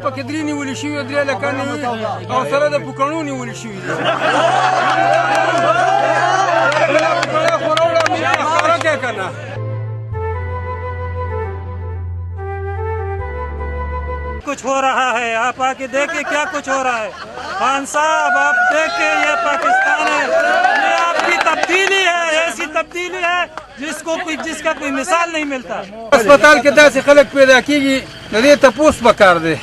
پکې درې نیولې شوي 3 لکانې او سره د پوکڼو نیولې شوي دي ښکاره کوې که نه कुछ हो रहा है आप आके देखिए क्या कुछ हो रहा है खान साहब आप देखिए ये पाकिस्तान है ये आपकी तब्दीली है ऐसी तब्दीली है जिसका कोई मिसाल नहीं मिलता अस्पताल के दاسې خلک پیدا کیږي د دې تپوس پکار دی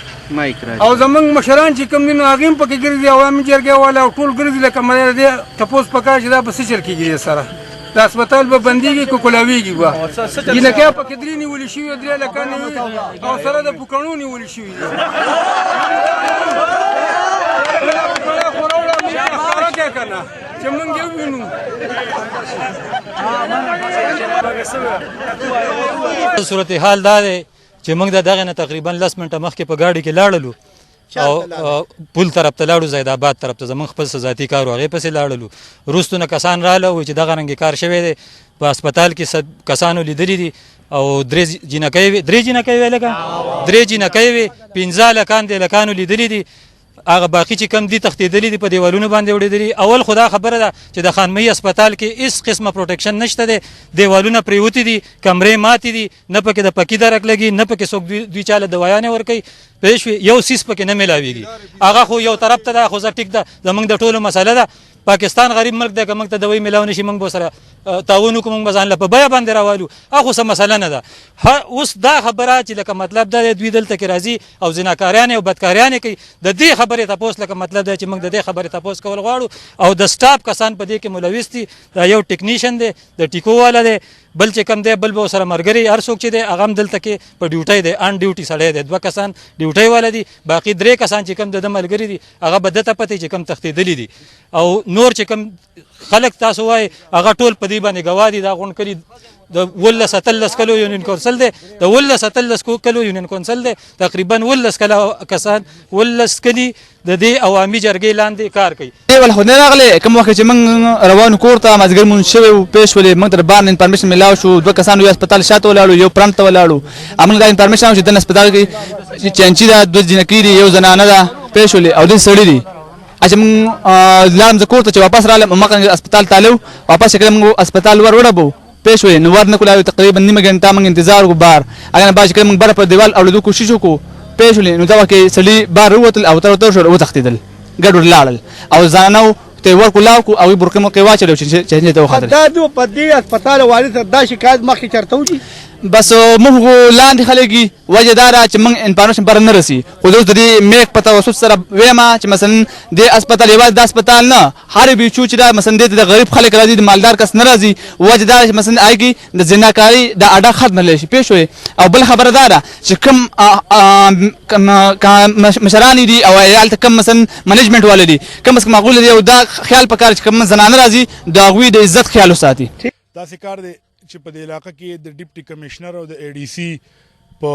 او زمونږ مشران چې کوم دي نو هغې هم پکې ګرځي عوامي جرګې والا او ټول ګرځي لکه د دې تپوس پکار چې دا به څه چل کېږي دې سره د اسپتال به بندېږي که کولاویږي به جینکۍ پکې 3 نیولې شوي 3 لکانې او سره د پوکڼو نیولې شوي دي ښکاره کوې که نه چې موږ یې ووینو صورتحال دا دی چې موږ د دغه نه تقریبا 10 منټه مخکې په ګاډي کې لاړلو او پل طرف ته لاړو زید آباد طرف ته زمونږ خپل ذاتي کار و هغې پسې لاړلو وروستو نه کسان راله وایي چې دغه رنګې کار شوی دی په اسپتال کې کسانو لیدلي دي او 3 جینکۍ وې 3 جینکۍ وې لکه 3 جینکۍ وې 15 لکان د لکانو لیدلي دي هغه باقي چې کم دي تښتېدلي دي په دیوالونو باندې وړېدلي اول خو دا خبره ده چې د خانمهي اسپتال کې هېڅ قسمه پروټیکشن نشته دی دیوالونه پرېوتي دي کمرې ماتې دي نه پکې د پکي درک لګي نه پکې څوک دوی چاله دوایانې ورکوي پوه شوې یو سیس پکې نه میلاویږي هغه خو یو طرف ته ده خو زه ټیک ده زموږ د ټولو مسله ده پاکستان غریب ملک دی که موږ ته دوی میلاو نشي موږ به سره تعاون وکړو موږ به ځان له په بیه باندې راوالو هغه خو څه مسله نه ده اوس دا خبره چې لکه مطلب دا دی دوی دلته کې راځي او زناکاریانې او بدکاریانې کوي د دې خبرې تپوس لکه مطلب دی چې موږ د دې خبرې تپوس کول غواړو او د سټاف کسان په دې کې ملوث دي دا یو ټیکنیشن دی د ټیکو والا دی بل چې کم دی بل به سره ملګري هر څوک چې دی هغه هم دلته کې په ډیوټۍ دی ان ډیوټي سړی دی 2 کسان ډیوټۍ والا دي باقي 3 کسان چې کم د ده ملګري دي هغه به دته پته چې کم تښتېدلي دي او نور چې کم خلک تاسو وایي هغه ټول په دې باندې ګواه دي دا غونډ کلي د 17 کلو یونین کونسل دی د 17 کلو یونین کونسل دی تقریبا 17 کسان 17 کلي د دې عوامي جرګې لاندې کار کوي ول خو نه راغلی کوم وخت چې موږ روانو کور ته مازدیګر مونځ شوی و پیش ولې موږ تر بار انفارمیشن میلاو شو 2 کسان یو هسپتال شاته ولاړو یو پرانت ته ولاړو موږ دا انفارمیشن چې د هسپتال کې چنچي دا 2 جنکۍ دي یو زنانه ده پیش ولې او د سړی دي چې موږ لارم زه کور ته چې واپس رالم مخکې هسپتال تالو واپس کړم موږ هسپتال وړبو پیش وې نو ورنه کولاو تقریبا نیمه غنټه موږ انتظار وکړو بار اگر نه باش کړم موږ بار په دیوال اولو کوشش وکړو پیش ولې نو دا وکه سړي بار وروتل او تر شو وتښتېدل ګډوډ لاړل او ځانو ته ورکولاو او برکمو کې واچلو چې ته وخت دا د په دې هسپتال والي سره دا شکایت مخکې چرته وږي بس موږ لاندې خلګي وجه دار چې موږ انفارمیشن بر نه رسی خو د دې میک پتا وسو سره وېما چې مثلا د هسپتال یوازې د هسپتال نه هر بیچو چې دا مثلا د غریب خلک راځي د مالدار کس نه راځي وجه دار چې مثلا آیږي د زناکاری د اډه ختم لشي پیښ وي او بل خبره ده چې کم مشران دي او عیال ته کم مثلا منیجمنت والدي کم اس معقول دي او دا خیال پکار چې کم زنانه راځي دا غوي د عزت خیال وساتي دا کار دی چې په دې علاقه کې د ډیپټي کمشنر او د ADC په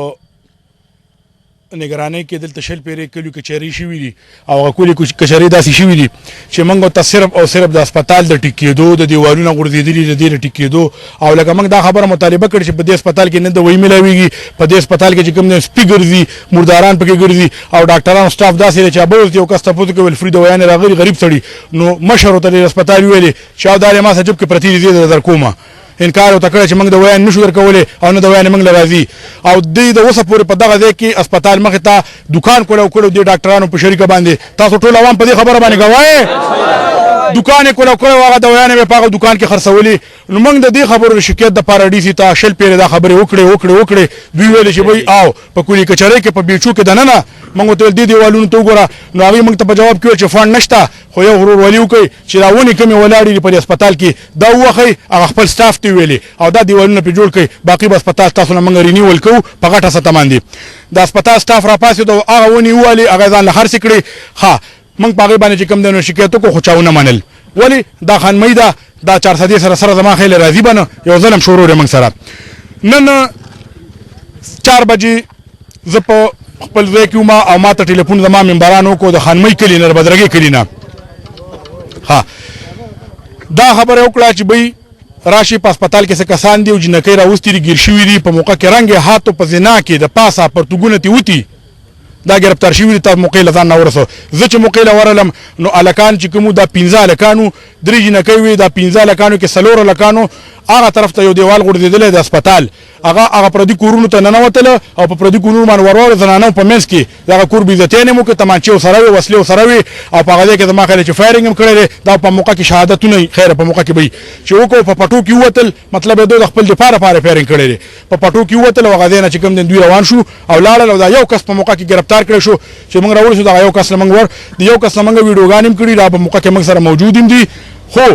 نگرانۍ کې دلته شل پیرې کلیو کچهري شوي دي او کلی کچهري داسې شوي دي چې موږ ته صرف او صرف د هسپتال د ټیکېدو د دیوالونو غورځېدلي د دې د ټیکېدو او لکه موږ دا خبره مطالبه کړې چې په دې هسپتال کې نه دوایي میلاویږي په دې هسپتال کې چې کوم دی سپي ګرځي مرداران پکې ګرځي او ډاکټرانو سټاف داسې دی چې ابه ورته یو کس تپوس کوي فری دوایانې راغلي غریب سړي نو مشر ورته د هسپتال ویلې چې او دا ما سجب کې پرتی دي در کومه انکار او تکړه چې موږ د ویان نشو درکولې او نه د ویان موږ لراځي او د اوسه پورې په دغه ځای کې هسپتال مخې ته دکان کولو د ډاکټرانو په شریکه باندې تاسو ټول عوام په دې خبره باندې گواهی دکان کولو هغه د ویان په هغه دکان کې خرڅولي نو موږ د دې خبرو شکایت د پاره DC ته شل پیره دا خبره وکړي دوی ویل چې وای او په کلی کچره کې په بیچو کې دننه موږ ته دې دیوالونو ته وګوره نو هغه موږ ته په جواب کې چې فند نشته خو یو غرور ولیو کوي چې راونی کمی ولاړی په هسپتال کې دا وخی هغه خپل سټاف ته ویلي او دا دیوالونه په جوړ کړي باقي بس هسپتال تاسو نه موږ رینیول کوو په غټه ستمان دي د هسپتال سټاف را پاسې دا هغه ونی والی هغه ځان له خرڅ کړي ها موږ په هغه باندې چې کوم دنو شکایت کو خو چاونه منل ولی دا خانمۍ دا 400 سره زما خیل راضی بنه یو ظلم شروع موږ سره نن 4 بجې زه په خپل ځای کې ما او ما ته ټلیفون زما ممبرانو کو د خانمۍ کلی نه بدرګي کلی نه ها دا خبره وکړه چې بای راشي په هسپتال کې څه کسان دي او جنکۍ راوستي دي ګیر شوي دي په موقع کې رنګ هاتو په زنا کې د پاسه پرتګونه تی وتی دا گرفتار شوي دي تاسو موقع له ځان نه ورسو زه چې موقع له ورغلم نو هلکان چې کوم دا 15 هلکانو 3 جینکۍ وې دا 15 هلکانو کې 4 هلکانو هغه طرف ته یو دیوال غورځېدلی د هسپتال هغه پردي کورونو ته ننوتله او په پردي کورونو باندې ورواړو زنانو په منځ کې دغه کور بېعزتیانې مو کړې تمانچې ورسره وې وسلې ورسره وې او په هغه ځای کې زما خیال چې فایرنګ هم کړی دی دا په موقع کې شهادتونه خیره په موقع کې به چې وکړو په پټو کې ووتل مطلب یې دوی د خپل دفاع لپاره فایرنګ کړی دی په پټو کې ووتل او هغه ځای نه چې کوم دی دوی روان شو او لاړل او دا یو کس په موقع کې گرفتار کړی شو چې موږ راورسېدو دغه یو کس له موږ د یو کس له موږ ویډیوګانې هم کړي دا په موقع کې موږ سره موجود هم دي خو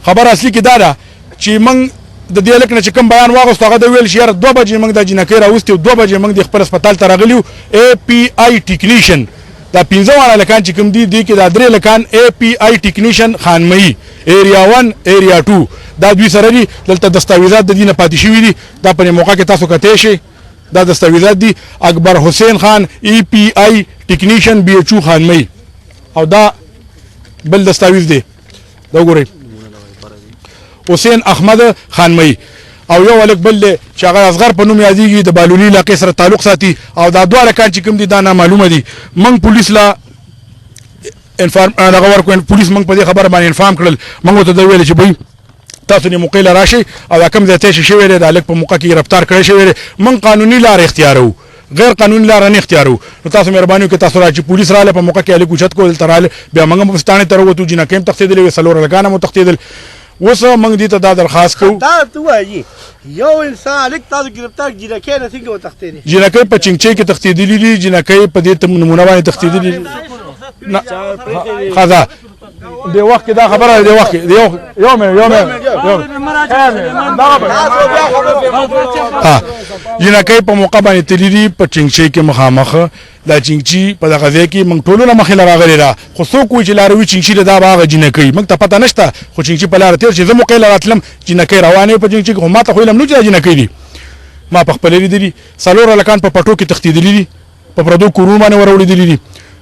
خبر اصلي کې دا ده چې موږ د دې هلک نه چې کوم بیان واغوستو هغه د ویل چې یاره 2 بجې موږ دا جینکۍ راوستې او 2 بجې موږ د خپل هسپتال ته راغلي API ټیکنیشن دا 15 هلکان چې کوم دي کې دا 3 هلکان API ټیکنیشن خانمهی ایریا 1 ایریا 2 دا دوی سره دي دلته دستاویزات د دې نه پاتې شوي دي دا په موقع کې تاسو کتلی شئ دا دستاویزات دي اکبر حسین خان API ټیکنیشن BHO خانمهی او دا بل دستاویز دی دا وګورئ حسین احمد خانمهی او یو هلک بل دی چې هغه اصغر په نوم یادېږي د بالوني علاقې سره تعلق ساتي او دا 2 هلکان چې کوم دي دا نامعلومه دي موږ پولیس لا دغه ورکړو پولیس موږ په دې خبره باندې انفارم کړل موږ ورته دا ویل چې بهی تاسو نه موقع له راشئ او دا کوم ځای ته چې شوی دی د هلک په موقع کې گرفتار کړی شوی دی موږ قانوني لار اختیاروو غیر قانوني لار نه اختیارو نو تاسو مهرباني وکړئ تاسو راځي پولیس رااله په موقع کې هلک اوچت کول دلته رااله بیا موږ هم ستانې ته راووتو جینکۍ هم تښتېدلې وې 4 هلکان هم وتښتېدل اوس موږ دې ته دا درخواست کوو تا وایي یو انسان هلک تاسو گرفتار جینکۍ نه څنګه وتښتېدې جینکۍ په چنګچۍ کې تښتېدلي دي جینکۍ په دې نمونه باندې تښتېدلي دي ښه د وخت دا خبره د وخت یو جینکۍ په موقع باندې تللي دي په چنګچۍ کې مخامخ دا چنګچي په دغه ځای کې موږ ټولو نه مخې له راغلې ده خو څوک وایي چې لاروي چنګچي ده دا به هغه جینکۍ موږ ته پته نشته خو چنګچي په لاره تېر چې زه موقع له راتلم جینکۍ روانې په چنګچي کې خو ما ته خو علم نه چې دا جینکۍ دي ما په خپله لیدلي 4 هلکان په پټو کې تښتېدلي دي په پردو کورونو باندې وروړېدلي دي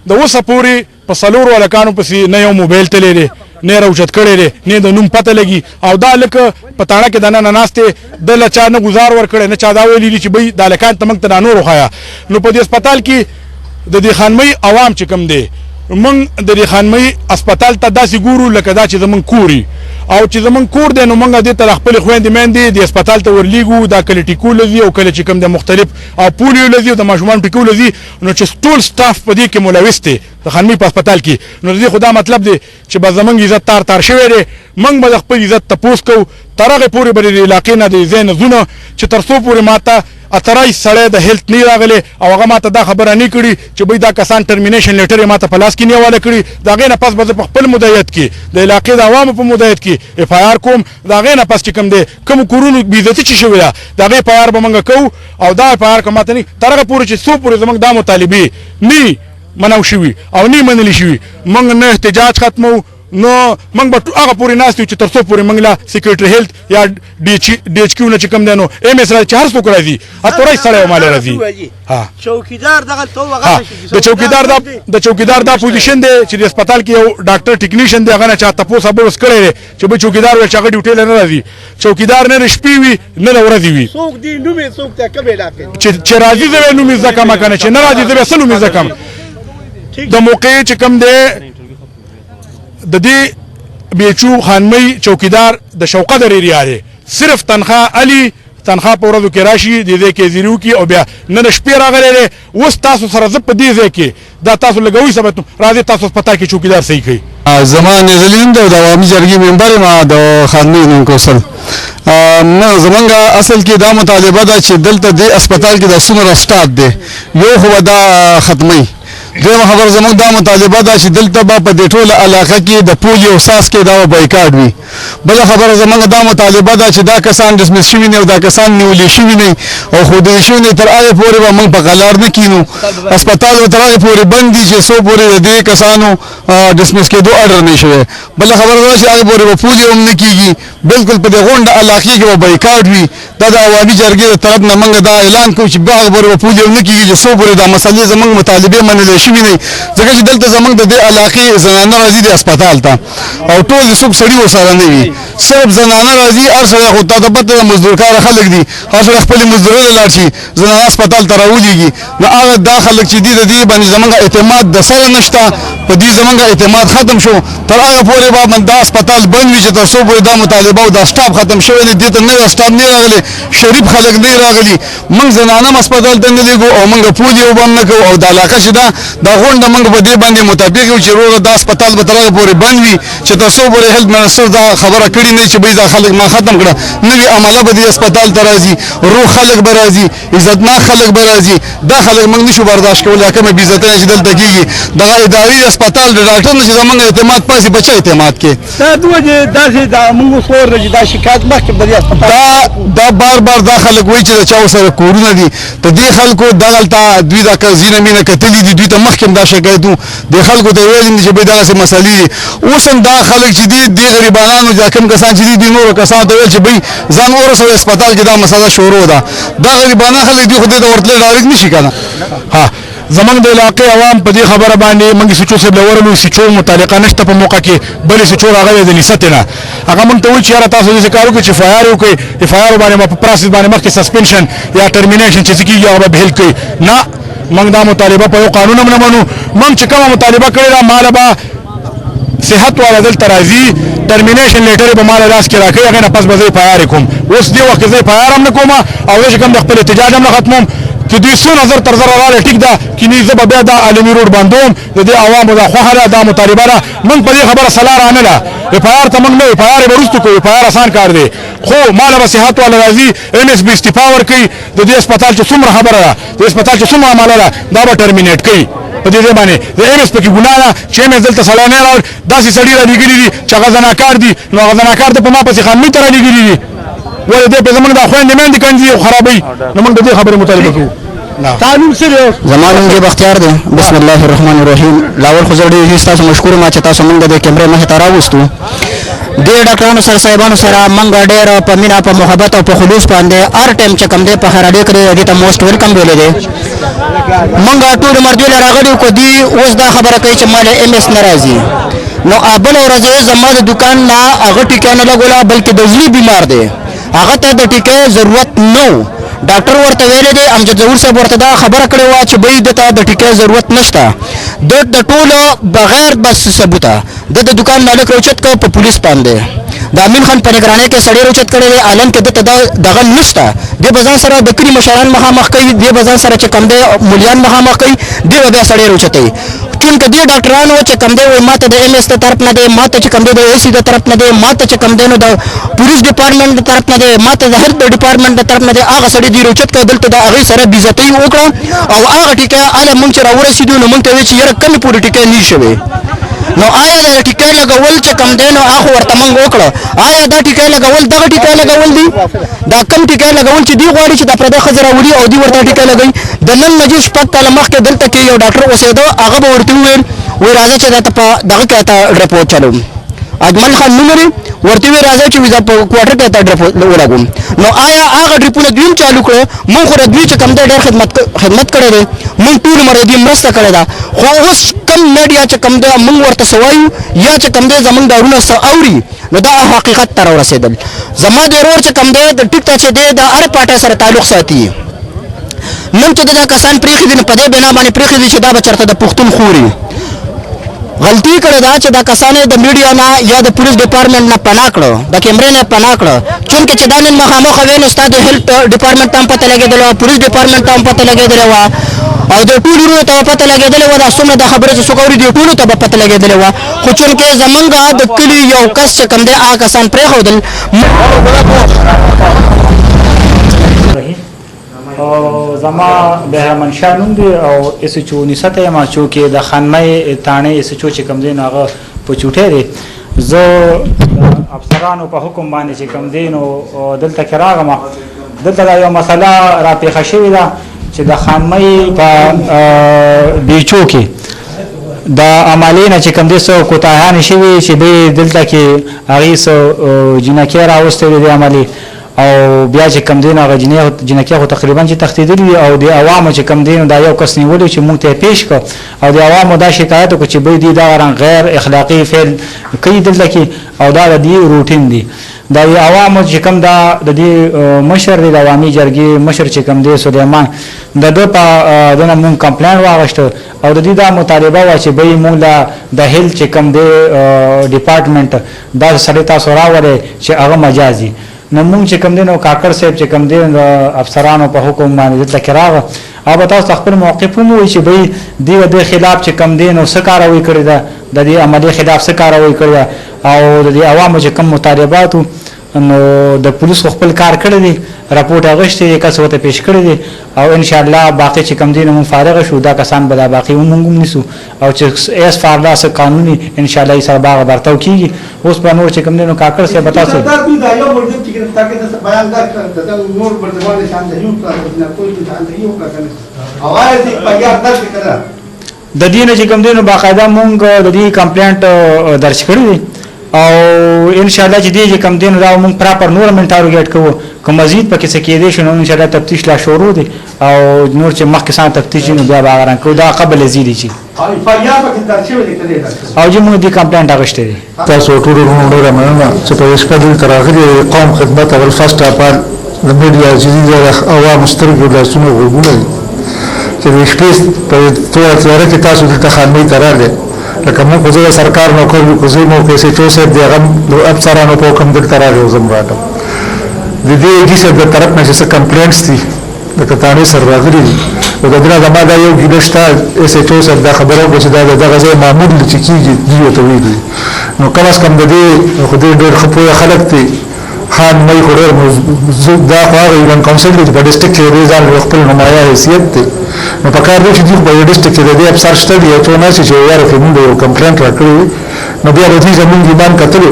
د اوسه پورې په 4 هلکانو پسې نه یو موبایل تللی دی نه یې راوچت کړی دی نه د نوم پته لګي او دا هلک په تاڼه کې دننه ناست دی ده له چا نه ګزار ورکړی نه چا دا ویلي دي چې بی دا هلکان ته موږ ته دا نور وښایه نو په دې هسپتال کې د دې خانمهی عوام چې کوم دی موږ د دې خانمهی هسپتال ته داسې ګورو لکه دا چې زموږ کور او چې زمونږ کور دی نو موږ دې ته خپلې خویندې میندې د هسپتال ته ورلیږو دا کله ټیکو له ځي او کله چې کوم د مختلف او پولیو له ځي او د ماشومانو ټیکو له ځي نو چې ټول سټاف په دې کې ملوث دی د خانمهی په هسپتال کې نو د دې خو دا مطلب دی چې به زموږ عزت تار شوی دی موږ به د خپل عزت تپوس کوو تر هغې پورې به د علاقې نه د ځای نه ځو چې تر څو پورې ماته اترای سړی د هیلث نه راغلی او هغه ماته دا خبره نه کړي چې بی دا کسان ټرمینیشن لیټر یې ماته په لاس کې نه حواله کړي د هغې نه پس به زه په خپل مدعیت کې د علاقې د عوامو په مدعیت کې FIR کوم د هغې نه پس چې کوم دی کوم کورونو بېعزتي چې شوې ده د هغې FIR به موږ کوو او دا FIR که ماته نه تر هغه پورې چې څو پورې زموږ دا مطالبې نه منو شوي او نه منلي شوي موږ نه احتجاج ختمو نو موږ به هغه پورې ناست یو چې تر څو پورې موږ له سیکرټري هیلث یا DHQ نه چې کوم دی نو MS راځي چې هر څوک راځي اتوری سړی وماله راځي چوکیدار دغه د چوکیدار دا پوزیشن دی چې د هسپتال کې یو ډاکټر ټیکنیشن دی هغه نه چا تپوس ابوس کړی دی چې به چوکیدار وي چې هغه ډیوټۍ له نه راځي چوکیدار نه د شپې وي نه د ورځې وي څوک دی نوم یې څوک دی کوم علاقې چې راځي زه به نوم یې زده کړم که نه چې نه راځي زه به څه نوم یې زده کړم د موقع چې کوم دی د دې BHO خانمهی چوکیدار د شوقدر ایریا دی صرف تنخواه علي تنخواه په ورځو کې راشي دې ځای کې زیري وکړي او بیا نه د شپې راغلی دی اوس تاسو سره زه په دې ځای کې دا تاسو لګوئ ثبت راځئ تاسو هسپتال کې چوکیدار صحیح کوي زما نزلین د عوامي جرګې ممبر یم د خانمهی نوم کوثر زمونږ اصل کې دا مطالبه ده چې دلته دې هسپتال کې د څومره سټاف دی یو خو دا ختموي دویمه خبره زموږ دا مطالبه ده چې دلته به په دې ټوله علاقه کې د پولیو څاڅکي دا به بایکاټ وي بله خبره زموږ دا مطالبه ده چې دا کسان ډسمس شوي نه او دا کسان نیولي شوي نه او ښودلي شوي نه تر هغې پورې به موږ په قلار نه کینو هسپتال به تر هغې پورې بند دي چې څو پورې د دې کسانو ډسمس کېدو اډر نه شوی بله خبره دا چې هغې پورې به پولیو هم نه کېږي بلکل په دې غونډه علاقې کې به بایکاټ وي دا د عوامي جرګې د طرف نه موږ دا اعلان کوو چې هغه پورې به پولیو نه کېږي چې څو پورې دا مسلې زموږ مطالبې منلې شوي نه ځکه چې دلته زموږ د دې علاقې زنانه راځي د هسپتال ته او ټول د صبح سړي ورسره نه کړی وي صرف زنانه راځي هر سړی خو تا ته پته ده مزدورکاره خلک دي هر سړی خپلې مزدورۍ ته لاړ شي زنانه هسپتال ته راولېږي نو هغه دا خلک چې دي د دې باندې زمونږ اعتماد د سره نشته په دې زمونږ اعتماد ختم شو تر هغه پورې به دا هسپتال بند وي چې تر څو پورې دا مطالبه او دا سټاپ ختم شوی دی دې ته نوی سټاپ نه راغلی شریف خلک نه راغلي موږ زنانه هم هسپتال ته نه لېږو او موږ پول یو به هم نه کوو او دا علاقه چې ده دا غونډه موږ په دې باندې مطابق یو چې روغه دا هسپتال به تر هغه پورې بند وي چې تر څو پورې هیلث منسټر دا خبره کړې نه چې بهی دا خلک ما ختم کړه نوي عمله به دې هسپتال ته راځي روغ خلک به راځي عزتناک خلک به راځي دا خلک موږ نشو برداشت کولی کومه بې عزتۍ چې دلته کېږي دغه اداري هسپتال د ډاکټر نه چې زموږ اعتماد پاسې په چا اعتماد کې دا د وجې داسې دا موږ خور چې دا شکایت مخکې د دې هسپتال دا بار دا خلک وایي چې د چا سره کورونه دي د دې خلکو دغلته دوی دا زینه مینه کتلي دي دوی ته مخکې دا شکایت و د خلکو ته ویلي دي چې بهی دغسې مسلې دي اوس هم دا خلک چې دي دې غریبانانو دا کوم کسان چې دي نورو کسانو ته ویل چې بهی ځان ورسوئ هسپتال کې دا مسله شروع ده دا غریبانه خلک دي خو دې ته ورتللی ډایرکټ نه شي که نه ها زمونږ د علاقې عوام په دې خبره باندې موږ سچو صاحب له ورلو سچو متعلقه نشته په موقع کې بلې سچو راغلی د نیستې نه هغه موږ ته وایي چې یاره تاسو داسې کار وکړئ چې اف آی آر وکړئ اف آی آر باندې په پروسس باندې مخکې سسپنشن یا ټرمینیشن چې څه کېږي هغه به بهیل کړئ نه موږ دا مطالبه په یو قانون هم نه منو موږ چې کومه مطالبه کړې ده ماله به صحت والا دلته راځي ټرمینیشن لیټر به ماله لاس کې راکړي هغې نه پس به زه اف آی آر کوم اوس دې وخت کې زه اف آی آر هم نه کوم او زه چې کوم د خپل احتجاج هم نه ختموم چې دوی څو نظر تر زره راغلی ټیک ده کینی زه به بیا دا عالمي روډ بندوم د دې عوامو دا خوښه ده دا مطالبه ده موږ په دې خبره سلا رانله اف آی آر ته موږ نه اف آی آر به وروسته کوو اف آی آر اسان کار دی خو ماله به صحت والا راځي ایم ایس بي استعفا ورکوي د دې هسپتال چې څومره خبره ده د هسپتال چې څومره عمله ده دا به ټرمینیټ کوي په دې باندې د ایم ایس پکې ګناه ده چې ایم ایس دلته سړی نه راوړ داسې سړي رالېږلي دي چې هغه زناکار دي نو هغه زناکار ته په ما پسې خانمۍ ته رالېږلي دي ولې دې په زموږ دا خویندې میندې کنځي او خرابوي نو موږ د دې خبرې مطالبه کوو قانون څه دی زما نوم دی بختیار دی بسم الله الرحمن الرحیم لاول خو زه ډېر ستاسو مشکور ما چې تاسو موږ د کیمرې مخې ته راوستو دې ډاکټرانو سره صاحبانو سره موږ ډېر په مینه په محبت او په خلوص باندې هر ټایم چې کوم دی په هر اړې کړی دې ته موسټ ویلکم ویلې دی موږ ټول مرجو له راغلي کو دی اوس دا خبره کوي چې مال ایم ایس ناراضي نو ابل ورځ زما د دکان نه هغه ټیکا نه لګولا بلکې د زړه بیمار دی هغه ته د ټیکې ضرورت نو ډاکټر ورته ویل دی امجد ظهور صاحب ورته دا خبره کړې وه چې بهی دته د ټیکې ضرورت نشته د ټولو بغیر بس ثبوته د دکان مالک روچت کړ په پولیس باندې د امین خان په نگرانۍ کې سړی روچت کړی دی عالم کې دته دغه نشته دې به ځان سره د کلي مشران مخامخ کوي دې به ځان سره چې کوم دی مولیان مخامخ کوي دې به بیا سړی روچتوي چونکه دې ډاکټرانو چې کوم دی وایي ماته د ایم ایس د طرف نه دی ماته چې کوم دی د اے سی د طرف نه دی ماته چې کوم دی نو د پولیس ډپارټمنټ د طرف نه دی ماته د هیلث ډپارټمنټ د طرف نه دی هغه سړی دې روچت کړ دلته د هغې سره بې عزتۍ وکړه او هغه ټیکه هله موږ چې راورسېدو نو موږ ته وایي چې یاره کمې پورې ټیکه نه شوې نو آیا د ټیکه لګول چې کوم دی نو هغه ورته موږ وکړه آیا دا ټیکه لګول دغه ټیکه لګول دي دا کم ټیکه لګول چې دوی غواړي چې د پردۍ ښځه راوړي او دوی ورته ټیکه لګوي د نن نه چې شپږ کاله مخکې دلته کې یو ډاکټر اوسېده هغه به ورته وویل وایي راځه چې دا ته په دغه کې ته ډرپ وچلوم اجمل خان نوم لري ورته وی راځي چې ویزا په کوارټر کې ته ډرپ ولګوم نو آیا هغه ډرپونه دوی چالو کړو مونږ خو دوی چې کم دی ډېر خدمت کړی دی مونږ ټول عمر دې مرسته کړې ده خو اوس کم میډیا چې کم دی مونږ ورته څه وایو یا چې کم دی زمونږ ډارونه څه اوري نو دا حقیقت ته راورسېدل زما د ورور چې کم دی د ټیک ته چې دی د هر پارټۍ سره تعلق ساتي نن چې دا کسان پرېښي دي نو په دې بنا باندې پرېښي دي چې دا به چېرته د پښتون خوري غلطي کړې ده چې دا کسان د میډیا نه یا د پولیس ډپارټمنټ نه پناه کړه د کیمرې نه پناه کړه چونکې چې دا نن مخامخ وې نو ستا د هیلث ډپارټمنټ ته هم پته لګېدلې وه پولیس ډپارټمنټ ته هم پته لګېدلې وه او د ټولو ورونو ته به پته لګېدلې وه دا څومره دا خبرې چې څوک اوري دې ټولو ته به پته لګېدلې وه خو چونکې زمونږ د کلي یو کس چې کوم دی هغه کسان پرېښودل او زما بهرمن شاه نوم دی او اس چو نسته ما چوکې د خانمۍ تانې اس چو چې کوم دی هغه په چوټې دی زه افسرانو په حکم باندې چې کوم دی نو دلته کې راغم دلته یو مسله را پیښه شوې ده چې د خانمۍ په بیچو کې د عملې نه چې کوم دی څه کوتاهیانې شوي چې دوی دلته کې هغې څه جینکې راوستې دي د عملې او بیا چې کم دین هغه جنکه خو تقریبا چې تختیدلی او د عوامو چې کم دین دا یو کس نیولې چې مونږ ته پیش کو او د عوامو دا شکایت کو چې به دي دا رنګ غیر اخلاقی فعل کوي دلته کې او دا د روټین دی دا عوامو چې کم دا د دې مشر د عوامي جرګې مشر چې کم دی سليمان د په دنه مونږ کمپلین واغشته او د دې دا مطالبه وا چې به مونږ د هیل چې کم دی ډپارټمنټ دا سره تاسو راوړي چې هغه مجازي نو مونږ چې کم دی نو کاکړ صاحب چې کم دی افسرانو په حکم باندې دلته کراغه او تاسو خپل موقف مو چې به دی د خلاف چې کم دی نو سکاروي کړی دا د دې عملی خلاف سکاروي کړی او د عوامو چې کم مطالباتو نو د پولیس خپل کار کړی دی راپورټ اغشته کس وته پیش کړی دی او ان شاء الله باقي چې کم دین مون فارغ شو دا کسان به باقي مونږ نیسو او چې اس فارلا سره قانوني ان شاء الله یې سره باغ برتاو کیږي اوس په نور چې کم دینو کاکړ سے بتا سي دا یو مرجب چې تاکي د بیان دا نور بردوان شان ته یو کار نه کوئی شان ته یو کار نه اواز یې پګیا درک کړه د دې نه چې کم دینو باقاعده مونږ د دې کمپلینټ درج کړی دی او ان شاء الله چې دې کم دین راو مونږ پراپر نور منټاروګیټ کوو کوم مزید پکې څه کې دي شنو ان شاء الله تفتیش لا شروع دي او نور چې مخکې سان تفتیش نو بیا باغران کو دا قبل زیدي شي فریاد پکې درشي ولې کړی او چې موږ دې کمپلینټ اغشته دي تاسو ټول ورونه مننه چې په اسکدل تراغلي قوم خدمت او فرست اپال د میډیا جديد عوام سترګو لاسونو غوګونه چې د شپې په توګه تیار کې تاسو د تخانمي تراله لکه موږ خو سرکار نو کوو کوزي مو کې څه چوسه دی غم افسرانو په کوم د تراله زم راټم د دې کیسه د طرف نه څه کمپلینټس دي د کتانې سره راغلي دي او د دغه ما دا یو ګډشتا اس ایچ او سره دا خبره وکړه چې دا دغه ځای معمول چې کیږي دی ته ویلي نو کله اس کم د دې خو دې ډېر خپل خلک دي خان مې خورر دا خو ایران کونسل د ډیسټریکټ کې ځان خپل نمایاں حیثیت دی نو په کار دی چې د ډیسټریکټ کې د افسر شته دی ته نه چې یو رقم یو کمپلینټ راکړي نو بیا د دې زمونږ ایمان کتل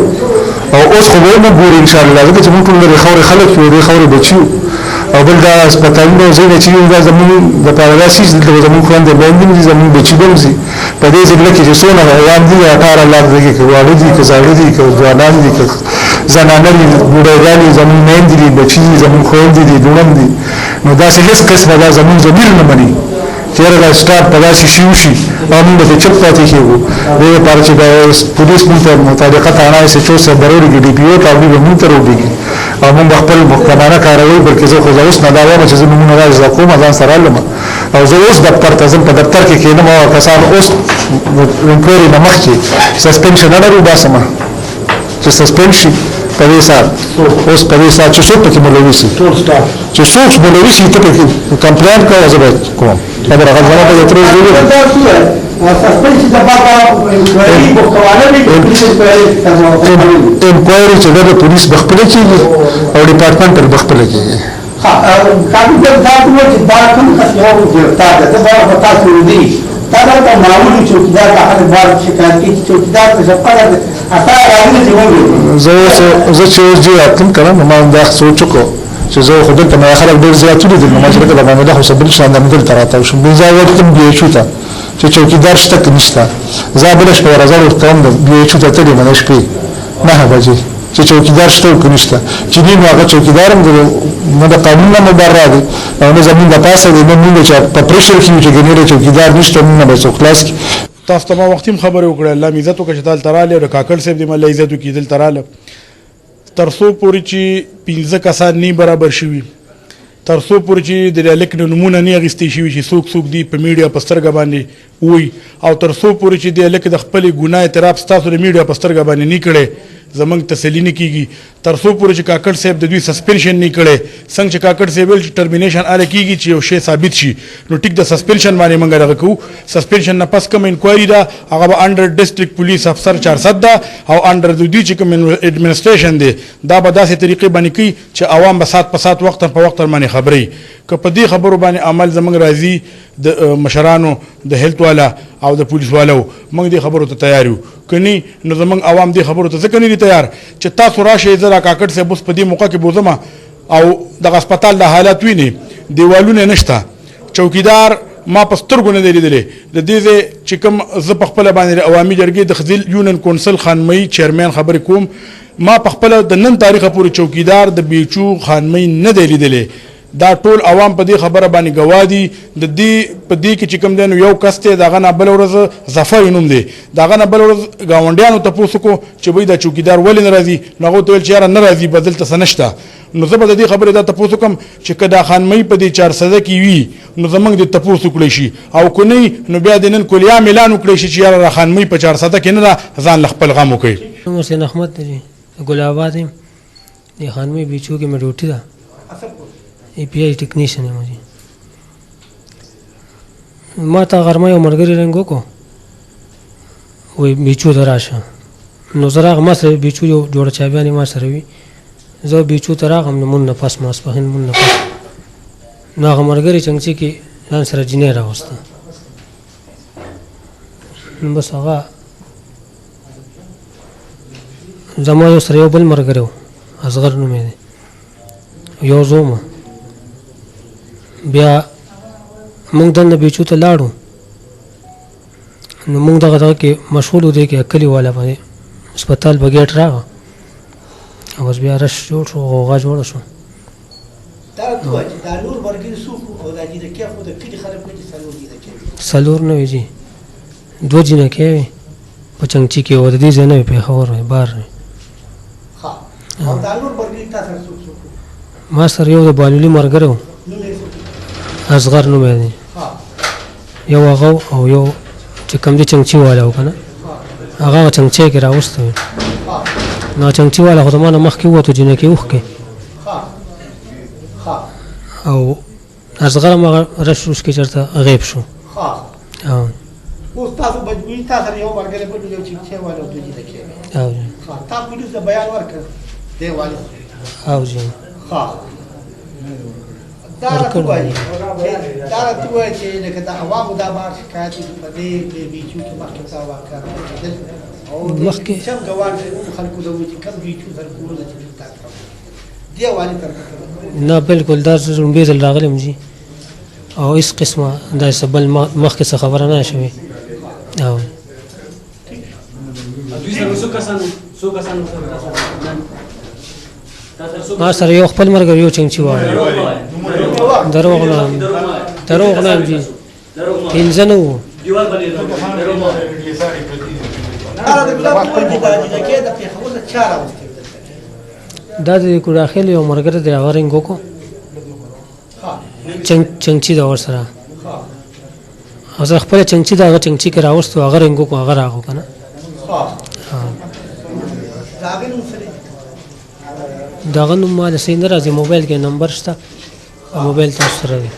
او اوس خو به موږ ګورو ان شاء الله چې موږ ټول د خور خلک یو د خور بچو او بل دا هسپتالونو زینه چې دا زمونږ د پاولاسي د زمونږ خوند باندې زمونږ بچو دمسي په دې ځل کې چې څونه روان دي 18 لار دي کې واړه دي کې زاړه دي کې ځوانان دي کې زنانه دي بوډاګان زمونږ مېندې دي بچي زمونږ خوند دي دونم دي نو دا څه هیڅ قسمه دا زمونږ ضمیر نه مني چیرې دا سٹاپ پداسي شي او موږ ته چپ پاتې کیږو د پاره چې د پولیس مطابقت اړه سه چې سره ضروري دی پی او ته موږ ته وروړي او موږ خپل محکمانه کاروي بلکې زه خو اوس نه دا وایم چې زموږ نه راځي کوم ځان سره لم او زه اوس دفتر ته ځم په دفتر کې کینم او کسان اوس انکوایري نه مخکې سسپنشن نه لري باسمه چې سسپنشن په دې سات اوس په دې سات چې څوک پکې مولوي شي چې څوک مولوي شي ته پکې کمپلین کوي زه به کوم دا راغلی زما په تر دې سسپنشن د بابا انکوایري بوختواله انکوایري چې د پولیس بخپل کېږي او ډپارټمنټ بخپل کېږي کابل د تاسو چې دا کوم خاصه ګرفتار ده دا په تاسو دی دا د معمولی چوکیدار د هغه بار شکایت کې چوکیدار څه ځپاله اته راځي چې وایي زه چې اوس جوړ کړم کړم ما دا سوچ کو چې زه خو دلته ما خلک ډېر زیات دي نو ما چې کله باندې خو سبل شاند مدل تراته شو بل ځای ورته بیا شو ته چې چوکیدار شته کنيشته زه بل شپه راځم ورته بیا شو ته تلې منه شپې نه بجې چې چوکیدار شته کنيشته چې نو هغه چوکیدارم نو د قانون نه مبرر دي او نه زمين د پاسه د نوم چې په پرشر کې چې ګنيره چوکیدار نشته نه به څو خلاص کی تاسو ته ما وختیم خبره وکړه الله عزت وکړه چې تراله او کاکړ صاحب دې مله عزت وکړي دل تراله ترسو پوری چې 15 کسان نه برابر شوي ترسو پوری چې د لیک نمونه نه غستې شوي چې څوک دی په میډیا پسترګ باندې وای او ترسو پوری چې د لیک د خپل ګناه اعتراف ستاسو د میډیا پسترګ باندې نه کړي زمنګ تسلی نه کیږي ترسو پوری چې کاکړ صاحب د دوی سسپنشن نه کړي څنګه چې کاکړ صاحب چې ټرمینیشن اله کیږي چې یو شی ثابت شي نو ټیک د سسپنشن باندې موږ راغو سسپنشن نه پس کوم انکوایری دا هغه انډر ډیسټریکټ پولیس افسر 400 دا او انډر د دوی چې کوم ایڈمنسټریشن دی دا به داسې طریقې باندې کوي چې عوام به سات په سات وخت په وخت باندې خبري که په دې خبرو باندې عمل زمنګ راځي د مشرانو د هیلث والا او د پولیس والو موږ دې خبرو ته تیار یو کني نو زمنګ عوام دې خبرو ته ځکه نه دي تیار چې تاسو راشه زرا کاکړ سه بس په دې موقع کې بوزما او د هسپتال د حالت ویني دیوالونه نشته چوکیدار ما پسترګو نه لیدلې د دې چې کوم ز په خپل باندې عوامي جرګې د خزیل یونین کونسل خانمۍ چیرمن خبرې کوم ما په خپل د نن تاریخ پورې چوکیدار د بیچو خانمۍ نه دی لیدلی دا ټول عوام په دې خبره باندې گواه دي د دې په دې کې چې کوم دی نو یو کس دی د هغه نه بله ورځ ظفر نوم دی د هغه نه بله ورځ ګاونډیانو تپوس وکړو چې وایي دا چوکیدار ولې نه راځي نو هغه ورته ویل چې یاره نه راځي به دلته څه نشته نو زه به د دې خبرې دا تپوس وکړم چې که دا خانمۍ په دې 400 کې وي نو زموږ د تپوس وکړی شي او که نه نو بیا د نن کلیا اعلان وکړی شي چې یاره دا خانمۍ په 400 کې نه ده ځان له خپل غم وکړي حسین احمد دی ګل آباد یم د خانمۍ بیچو کې مې ډیوټي ده ای پی آی ټیکنیشن یم جی ما ته غرمه یو ملګري رنګ وکړو وایي بیچو ته راشه نو زه راغلم ما سره بیچو یو جوړه چابیانې ما سره وي زه بیچو ته راغلم نو مون نه پس ماسپښین مون نه پس نو هغه ملګري چنګچي کې ځان سره جینۍ راوسته نو بس هغه زما یو سره یو بل ملګری و اصغر نوم یې دی یو زه وم بیا موږ دننه بیچو ته لاړو نو موږ دغه کې مشغول و دی کې کلي والا باندې هسپتال په ګیټ راغه او بس بیا رش جوړ شو غوغا جوړه شو څلور نه وي جي دوه جینکې وي په چنګچي کې و د دې ځای نه وي پېښور وي بار وي ما سره یو د بالولي ملګری و اصغر نوم یې دی یو هغه او یو چې کوم دی چنګچي والا و که نه هغه چنګچی کې راوستی وي نو چنګچي والا خو د ما نه مخکې ووتو جینکې اوښکې او اصغر هم هغه رش روش کې چېرته غیب شو اوس تاسو مجبوري تا سره یو ملګری بل یو چنګچی والا او دوه جینکې تا پولیس ته بیان ورکړ دی والي او جی دا راته وایي چې لکه د عوامو دا بار شکایت په دې بیچو کې مخکې تا واقع کېدل او مخکې چم ګوان خلکو د وجې کم بیچو سره کورونه چې تا کړم دی والي طرف نه بالکل دا زه لومبۍ ځل راغلی جي او هېڅ قسمه داسې بل مخکې څه خبره نه شوې او ما سره یو خپل ملګری یو چنګچي والا دروغ نه یم جي پنځه نه وو دا د کوډاخیل یو ملګری دی هغه رنګ وکړو چنګچي ده ورسره او زه خپله چنګچي ده هغه چنګچي کې راوستو هغه رنګ وکړو هغه راغو که نه د هغه نوم ما د صحیح نه راځي موبایل کې نمبر شته موبایل تاسو سره دی